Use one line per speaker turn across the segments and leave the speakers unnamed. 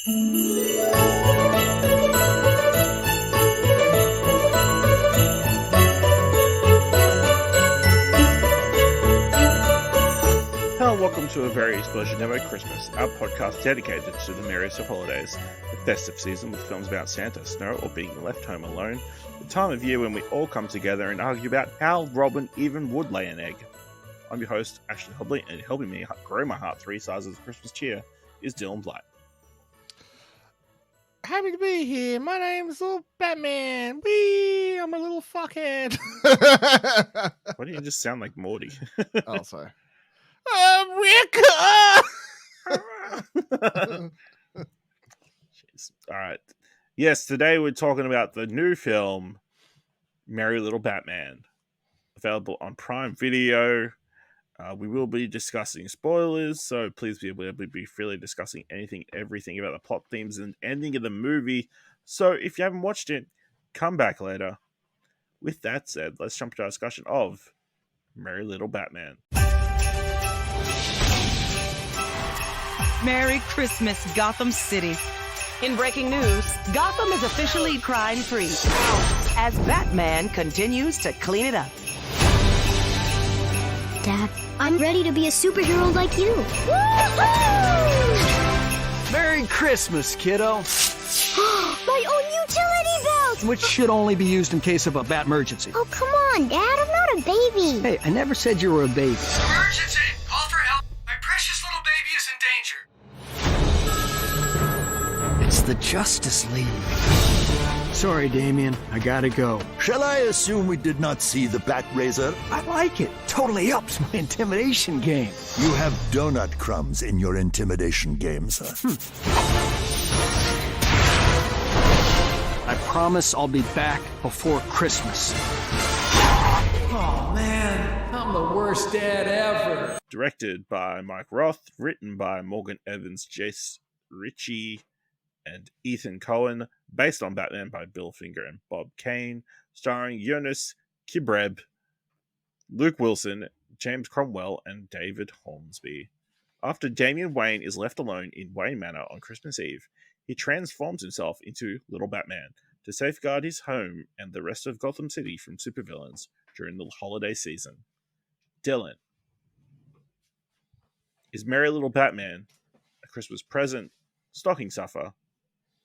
Hello and welcome to A Very Explosion Network Christmas, our podcast dedicated to the merriest of holidays, the festive season with films about Santa, snow, or being left home alone, the time of year when we all come together and argue about how Robin even would lay an egg. I'm your host, Ashley Hobley, and helping me grow my heart 3 sizes of Christmas cheer is Dylan Blight.
Happy to be here. My name's Little Batman. Whee! I'm a little fuckhead.
Why do you just sound like Morty?
Oh, sorry. Rick!
Jeez. All right. Yes, today we're talking about the new film, Merry Little Batman, available on Prime Video. We will be discussing spoilers, so please be able to be freely discussing anything, everything about the plot themes and ending of the movie. So if you haven't watched it, come back later. With that said, let's jump to our discussion of Merry Little Batman.
Merry Christmas, Gotham City. In breaking news, Gotham is officially crime-free as Batman continues to clean it up.
Dad, I'm ready to be a superhero like you. Woo-hoo!
Merry Christmas, kiddo.
My own utility belt!
Which should only be used in case of a bat emergency.
Oh, come on, Dad. I'm not a baby.
Hey, I never said you were a baby.
Emergency! Call for help! My precious little baby is in danger!
It's the Justice League. Sorry, Damien. I gotta go.
Shall I assume we did not see the Bat Razor?
I like it. Totally ups my intimidation game.
You have donut crumbs in your intimidation game, sir.
I promise I'll be back before Christmas.
Oh man, I'm the worst dad ever.
Directed by Mike Roth, written by Morgan Evans, Jase, Ricci, and Etan Cohen, based on Batman by Bill Finger and Bob Kane, starring Yonas, Kibreab, Luke Wilson, James Cromwell, and David Hornsby. After Damien Wayne is left alone in Wayne Manor on Christmas Eve, he transforms himself into Little Batman to safeguard his home and the rest of Gotham City from supervillains during the holiday season. Dylan, is Merry Little Batman a Christmas present, stocking stuffer,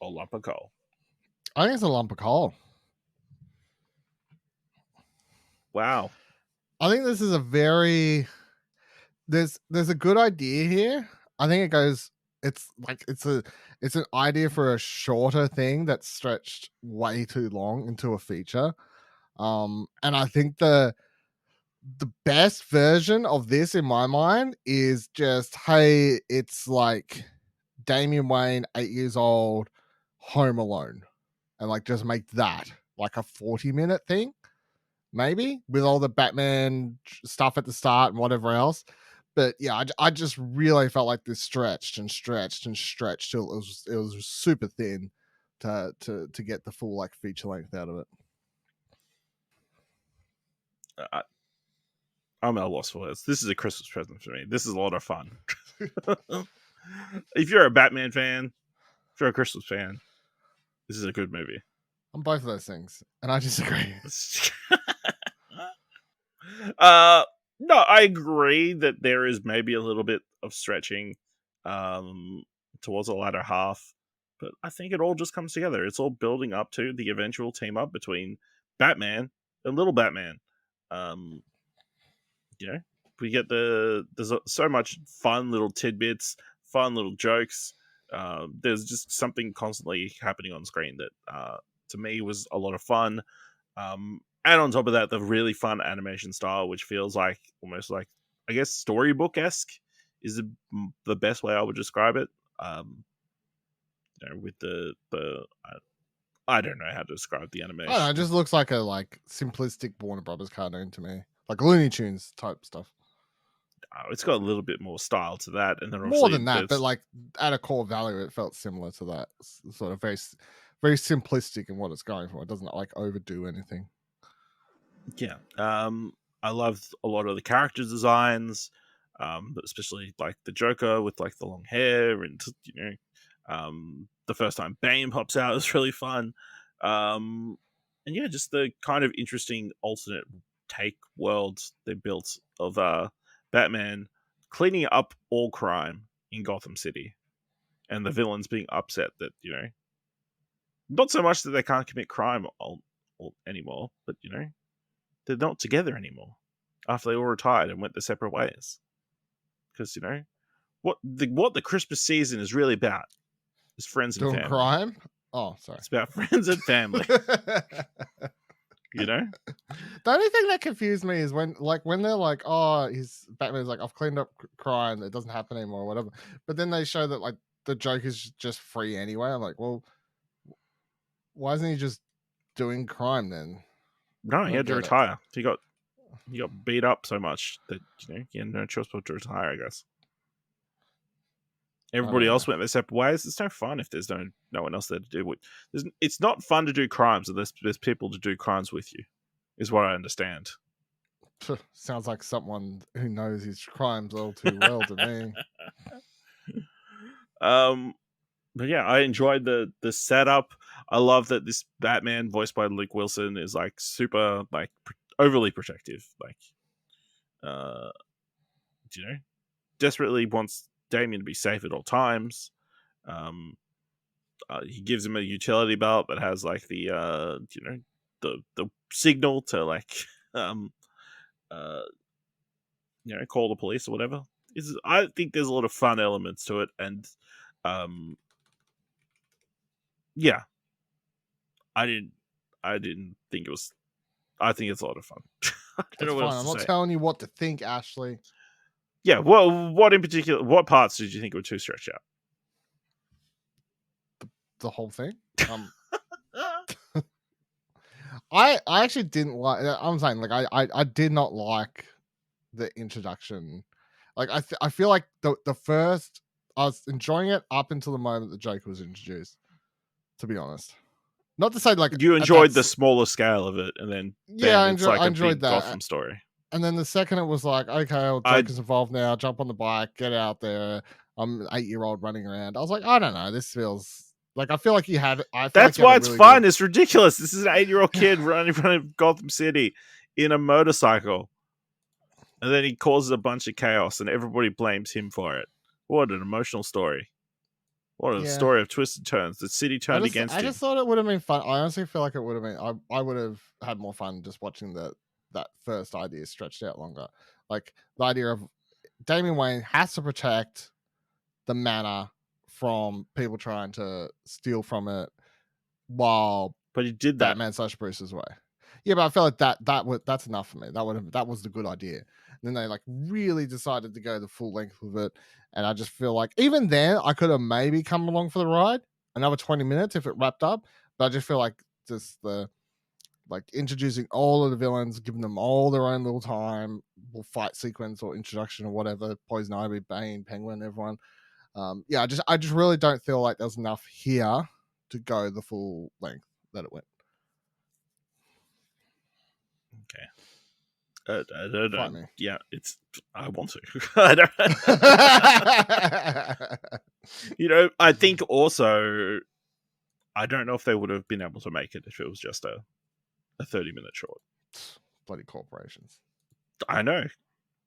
or lump of coal?
I think it's a lump of coal.
Wow.
I think this is a very... There's a good idea here. I think it's an idea for a shorter thing that's stretched way too long into a feature. And I think the best version of this in my mind is just, hey, it's like Damien Wayne, 8 years old, home alone, and like just make that like a 40-minute thing, maybe, with all the Batman stuff at the start and whatever else. But yeah, I just really felt like this stretched till it was super thin to get the full like feature length out of it.
I'm at a loss for this. This is a Christmas present for me. This is a lot of fun. If you're a Batman fan, if you're a Christmas fan, this is a good movie.
I'm both of those things, and I disagree.
No, I agree that there is maybe a little bit of stretching towards the latter half, but I think it all just comes together. It's all building up to the eventual team up between Batman and Little Batman. We get there's so much fun little tidbits, fun little jokes. There's just something constantly happening on screen that to me was a lot of fun. And on top of that, the really fun animation style, which feels like almost like, I guess, storybook-esque is the best way I would describe it. With the I don't know how to describe the animation.
It just looks like a simplistic Warner Brothers cartoon to me, like Looney Tunes type stuff.
It's got a little bit more style to that, and then
more than that, but like at a core value, it felt similar to that. It's sort of very, very simplistic in what it's going for. It doesn't like overdo anything.
Yeah, I loved a lot of the character designs, but especially like the Joker with like the long hair, and The first time Bane pops out is really fun. And yeah, just the kind of interesting alternate take world they built of Batman cleaning up all crime in Gotham City, and the villains being upset that, not so much that they can't commit crime anymore, but they're not together anymore after they all retired and went their separate ways. Because what the Christmas season is really about is friends and
Doing
family.
crime? Oh, sorry.
It's about friends and family.
The only thing that confused me is when they're like, oh, Batman's like, I've cleaned up crime, it doesn't happen anymore, or whatever. But then they show that like the Joker's just free anyway. I'm like, well, why isn't he just doing crime then?
No, he had to retire. He got beat up so much that he had no choice but to retire, I guess. Everybody else went their separate ways. It's no fun if there's no one else there to do it. It's not fun to do crimes unless there's people to do crimes with you, is what I understand.
Sounds like someone who knows his crimes all too well to me.
But yeah, I enjoyed the setup. I love that this Batman, voiced by Luke Wilson, is like super like overly protective. Like, desperately wants Damien to be safe at all times. He gives him a utility belt that has like the the signal to like call the police or whatever. I think there's a lot of fun elements to it, and yeah, I didn't think it was. I think it's a lot of fun. I don't know what else to
I'm not
say.
telling you what to think, Ashley.
Yeah, well, what in particular? What parts did you think were too stretched out?
The whole thing. I actually didn't like. I'm saying like I did not like the introduction. Like I feel like the first I was enjoying it up until the moment the Joker was introduced. To be honest, not to say like
you enjoyed the smaller scale of it, and then
yeah, I
I
enjoyed that
Gotham story.
And then the second it was like, okay, well, Joker's involved now. Jump on the bike, get out there. I'm an 8-year-old running around. I was like, I don't know. This feels like I feel like you had.
That's why it's fun. It's ridiculous. This is an 8-year-old kid running in front of Gotham City in a motorcycle, and then he causes a bunch of chaos, and everybody blames him for it. What an emotional story! What a story of twists and turns. The city turned against him.
I just thought it would have been fun. I honestly feel like it would have been. I would have had more fun just watching that first idea stretched out longer. Like the idea of Damien Wayne has to protect the manor from people trying to steal from it, but he did that. Batman / Bruce's way. Yeah, but I feel like that's enough for me. That was the good idea. And then they like really decided to go the full length with it, and I just feel like even then I could have maybe come along for the ride another 20 minutes if it wrapped up. But I just feel like just the introducing all of the villains, giving them all their own little time, or fight sequence or introduction or whatever, Poison Ivy, Bane, Penguin, everyone. I just really don't feel like there's enough here to go the full length that it went.
Okay. I don't know.
Me.
Yeah, I want to. I don't. I think also, I don't know if they would have been able to make it if it was just a 30-minute short.
Bloody corporations.
I know.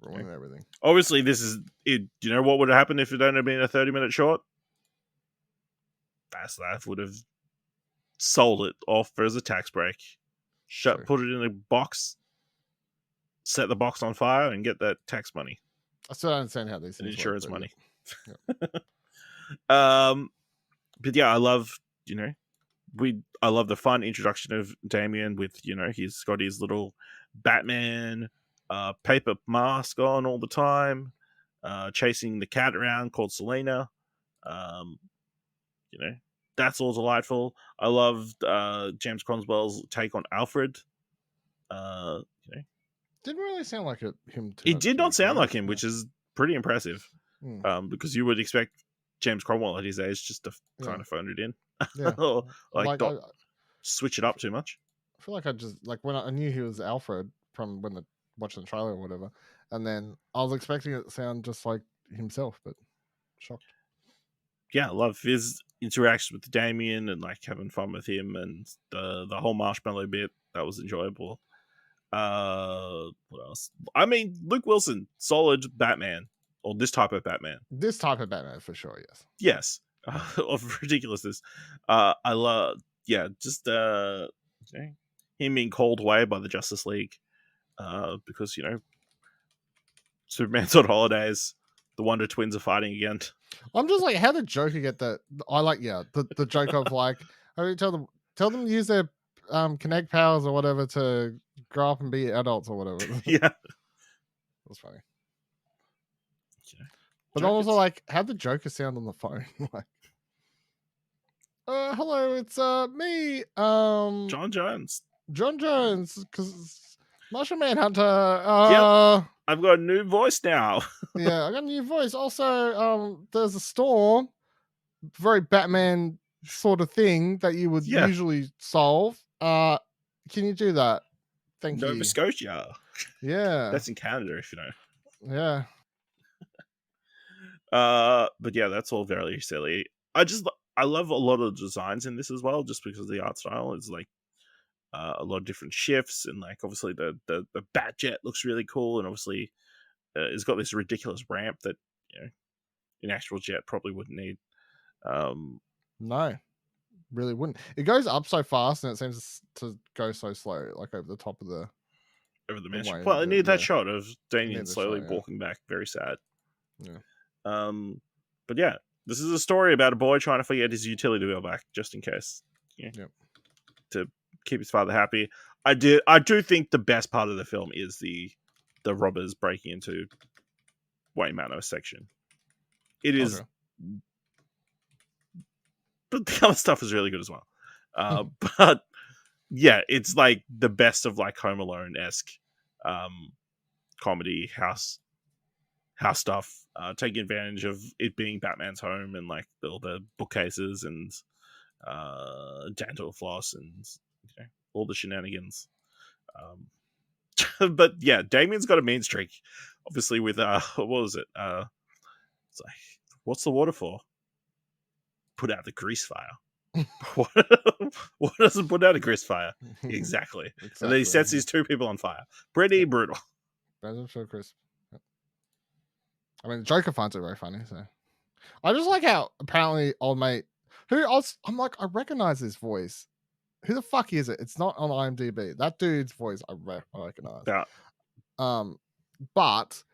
Ruining everything.
Obviously, this is it. Do you know what would have happened if it only been a 30-minute short? Vasiliy would have sold it off as a tax break, put it in a box, set the box on fire, and get that tax money.
I still don't understand how these things
insurance
work,
money.
Yeah.
But yeah, I love I love the fun introduction of Damien with he's got his little Batman paper mask on all the time, chasing the cat around called Selena. That's all delightful. I loved James Cromwell's take on Alfred.
Didn't really sound like him.
It did not sound like him, which is pretty impressive. Because you would expect James Cromwell at his age just to kind of phone it in, or not switch it up too much.
I feel like I just when I knew he was Alfred from when watching the trailer or whatever, and then I was expecting it to sound just like himself, but shocked.
Yeah, I love his. interactions with Damien and like having fun with him, and the whole marshmallow bit, that was enjoyable. What else? I mean, Luke Wilson, solid Batman, or this type of Batman.
This type of Batman for sure, yes.
Yes, of ridiculousness. I love, just him being called away by the Justice League, because Superman's on holidays. The Wonder Twins are fighting again.
I'm just like, how did Joker get that? I like, the joke of like, how do you tell them to use their connect powers or whatever to grow up and be adults or whatever.
Yeah,
that was funny.
Okay.
But I'm also like, how'd the Joker sound on the phone? Like, hello, it's me,
John Jones,
because Martian Manhunter.
I've got a new voice now.
Yeah, I got a new voice. Also, there's a storm, very Batman sort of thing that you would usually solve. Can you do that? Thank you.
Nova Scotia.
Yeah,
that's in Canada, if you know.
Yeah.
But yeah, that's all very silly. I love a lot of the designs in this as well, just because the art style is like a lot of different shifts, and like obviously the Batjet looks really cool, and obviously it's got this ridiculous ramp that an actual jet probably wouldn't need.
No, really wouldn't. It goes up so fast, and it seems to go so slow, like over the top of the
mansion. Well, I need that shot of Damien slowly
shot,
walking back, very sad.
Yeah.
But yeah, this is a story about a boy trying to get his utility bill back, just in case.
Yep.
To keep his father happy. I do think the best part of the film is the robbers breaking into Wayne Manor section. It is, okay. But the other stuff is really good as well. But yeah, it's like the best of like Home Alone-esque comedy house stuff, taking advantage of it being Batman's home and like all the bookcases and dental floss and all the shenanigans. But yeah, Damien's got a mean streak, obviously, with what was it? It's like, what's the water for? Put out the grease fire. What doesn't put out a grease fire? Exactly. And then he sets these two people on fire. Pretty brutal.
That's so crisp. I mean, the Joker finds it very funny. So I just like how apparently old mate, I'm like, I recognize this voice. Who the fuck is it? It's not on IMDb. That dude's voice I recognize.
Yeah.
But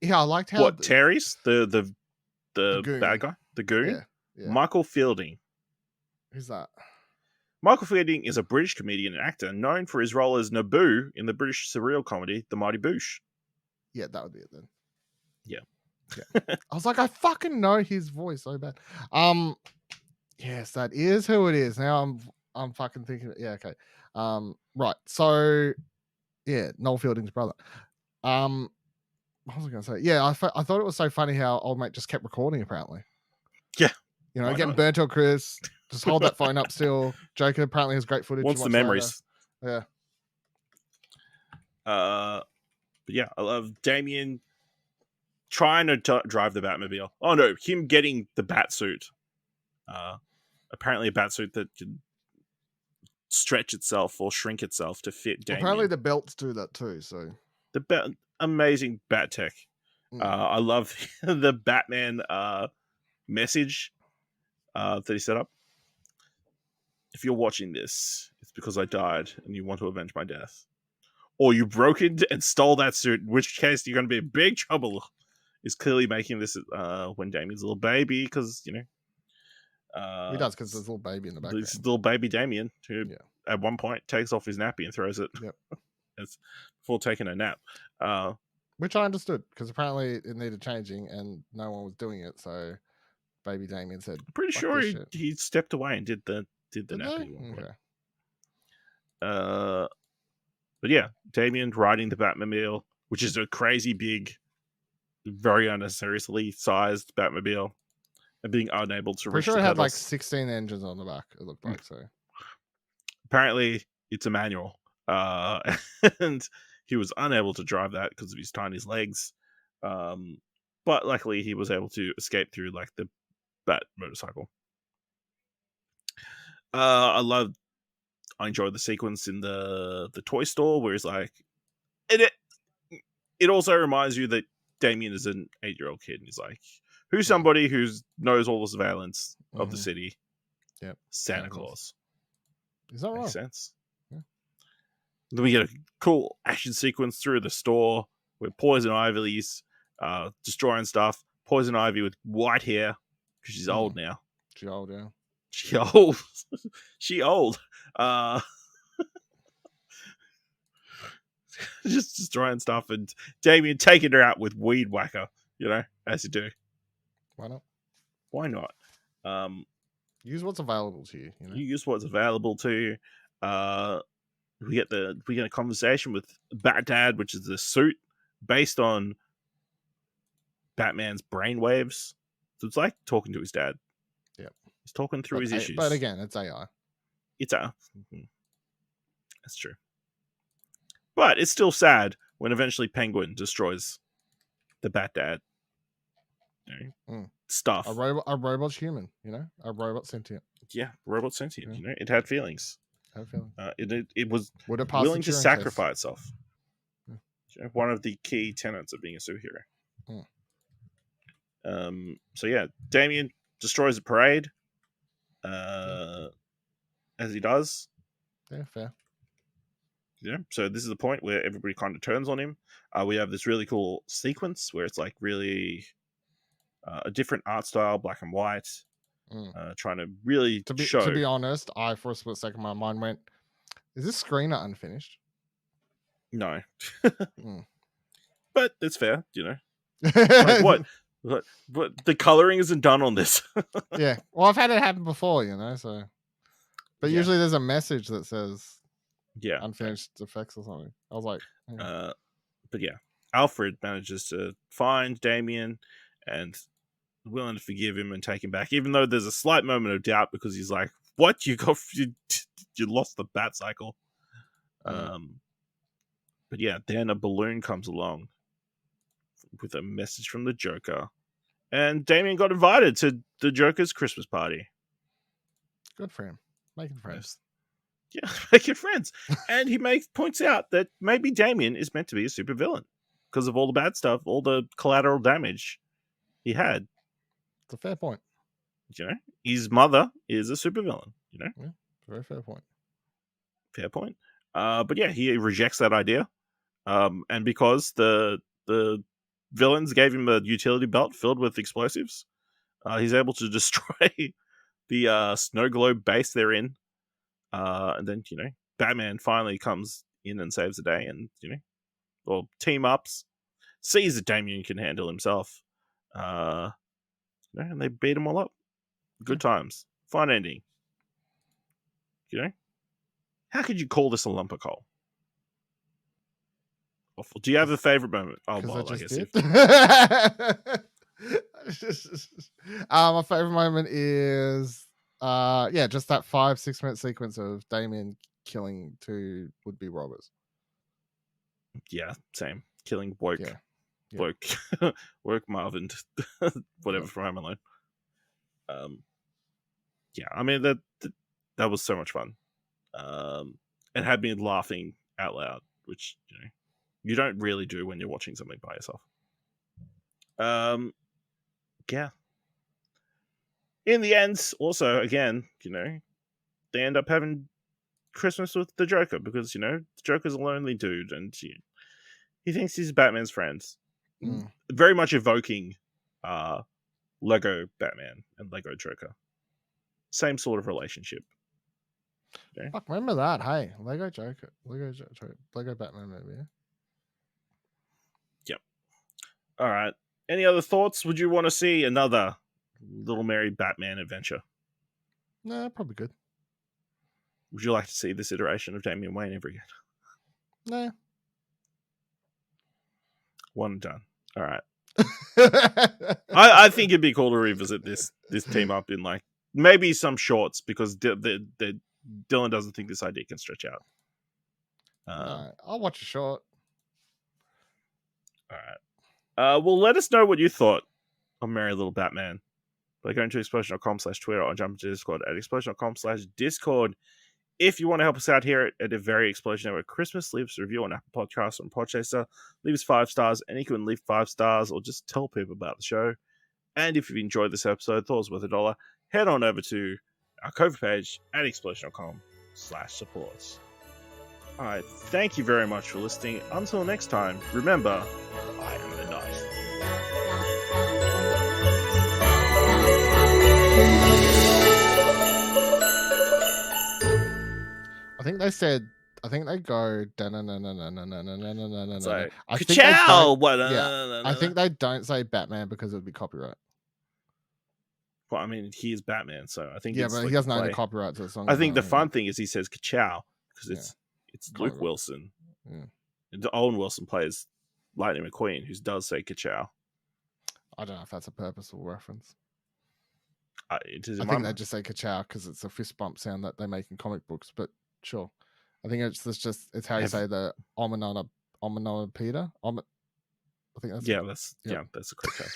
yeah, I liked how
Terry's the bad guy, the goon. Yeah. Michael Fielding.
Who's that?
Michael Fielding is a British comedian and actor known for his role as Naboo in the British surreal comedy The Mighty Boosh.
Yeah, that would be it then.
Yeah.
I was like, I fucking know his voice so bad. Yes, that is who it is. Now I'm fucking thinking. Yeah, okay. Right. So, yeah, Noel Fielding's brother. What was I going to say? Yeah, I thought it was so funny how old mate just kept recording. Apparently.
Yeah.
Getting burnt till Chris. Just hold that phone up still. Joker apparently has great footage.
Wants the memories.
Later.
Yeah. But yeah, I love Damien trying to drive the Batmobile. Oh no, him getting the Batsuit. Apparently a Batsuit that can stretch itself or shrink itself to fit Damien.
Apparently the belts do that too. So
amazing bat tech. I love the Batman message that he set up. If you're watching this, it's because I died and you want to avenge my death. Or you broke into and stole that suit, in which case you're going to be in big trouble. Is clearly making this when Damien's a little baby, because,
he does, because there's a little baby in the background.
This little baby Damien, who at one point takes off his nappy and throws it before taking a nap.
Which I understood, because apparently it needed changing and no one was doing it, so baby Damien said,
pretty sure he stepped away and did the nappy one.
Okay.
But yeah, Damien riding the Batmobile, which is a crazy big, very unnecessarily sized Batmobile, and being unable to reach the pedals.
Pretty sure it had like 16 engines on the back, it looked like. So
apparently it's a manual, and he was unable to drive that because of his tiny legs. But luckily he was able to escape through like the bat motorcycle. I enjoyed the sequence in the toy store where he's like, it also reminds you that Damien is an 8-year-old kid, and he's like, who's somebody who knows all the surveillance of the city?
Yep.
Santa Claus.
Is that right?
Makes sense.
Yeah.
Then we get a cool action sequence through the store where Poison Ivy's destroying stuff. Poison Ivy with white hair because she's old now.
She old, yeah.
She old. She old. Just destroying stuff, and Damien taking her out with Weed Whacker, as you do.
Why not?
Why not?
Use what's available to you.
You use what's available to you. We get a conversation with Bat Dad, which is the suit based on Batman's brainwaves. So it's like talking to his dad.
Yep.
He's talking through his issues.
But again, it's AI.
It's AI. That's true. But it's still sad when eventually Penguin destroys the Bat Dad. Stuff.
A robot's human, a robot sentient.
Yeah, robot sentient. It had feelings. It was willing to sacrifice itself. One of the key tenets of being a superhero. So yeah, Damien destroys the parade. As he does.
Yeah, fair.
Yeah, so this is the point where everybody kind of turns on him. We have this really cool sequence where it's like really a different art style, black and white, trying to really show.
To be honest, for a split second, my mind went, is this screener unfinished?
No. But it's fair, Like what? But the coloring isn't done on this.
Yeah. Well, I've had it happen before, so. But usually there's a message that says unfinished effects or something. I was like,
but yeah, Alfred manages to find Damien and willing to forgive him and take him back, even though there's a slight moment of doubt because he's like, "What? You lost the bat cycle?" But yeah, then a balloon comes along with a message from the Joker, and Damien got invited to the Joker's Christmas party.
Good for him, making friends.
Yeah, making friends. And he points out that maybe Damien is meant to be a supervillain because of all the bad stuff, all the collateral damage he had.
It's a fair point.
His mother is a supervillain,
Yeah, very fair point.
Fair point. But yeah, he rejects that idea. And because the villains gave him a utility belt filled with explosives, he's able to destroy the snow globe base they're in. And then, Batman finally comes in and saves the day and, team ups, sees that Damien can handle himself. And they beat him all up. Good times. Fun ending. How could you call this a lump of coal? Awful. Do you have a favorite moment? Oh, well, I guess
did. My favorite moment is just that 5-6 minute sequence of Damien killing 2 would-be robbers.
Yeah, same. Killing woke Marvin, whatever, from Home Alone. Yeah, I mean that was so much fun, and had me laughing out loud, which you don't really do when you're watching something by yourself. Yeah. In the end, also, again, they end up having Christmas with the Joker because, the Joker's a lonely dude and he thinks he's Batman's friend. Very much evoking Lego Batman and Lego Joker. Same sort of relationship.
Fuck, remember that? Hey, Lego Joker, Lego Batman movie.
Yep. All right. Any other thoughts? Would you want to see another Little Mary Batman adventure?
No, probably good.
Would you like to see this iteration of Damien Wayne ever again?
No.
One and done. All right. I think it'd be cool to revisit this team up in maybe some shorts because Dylan doesn't think this idea can stretch out.
I'll watch a short.
All right. Well, let us know what you thought of Merry Little Batman. by going to explosion.com/Twitter or jump into Discord at explosion.com/Discord. If you want to help us out here at a Very Explosion Network Christmas, leave us a review on Apple Podcasts or on Podchaser. Leave us 5 stars, and you can leave 5 stars or just tell people about the show. And if you've enjoyed this episode, thought it was worth $1, head on over to our Ko-fi page at explosion.com/support. All right, thank you very much for listening. Until next time, remember, I am the knight.
I think they said. I think they go.
It's like,
I think they
ka-chow!
don't- I think they don't say Batman because it would be copyright.
Well, I mean, he is Batman, so I think
Yeah,
it's
but
like
he doesn't own
play.
the copyright to the song.
I think the fun thing is he says ka-chow because it's
Kind
Luke
of.
Wilson.
Yeah.
And Owen Wilson plays Lightning McQueen, who does say ka-chow.
I don't know if that's a purposeful reference.
It is
I
in
think
my
they
mind.
just say ka-chow because it's a fist bump sound that they make in comic books. But sure, I think it's how you
Have-
say the onomatopoeia. I think that's
Yeah, that's the correct term.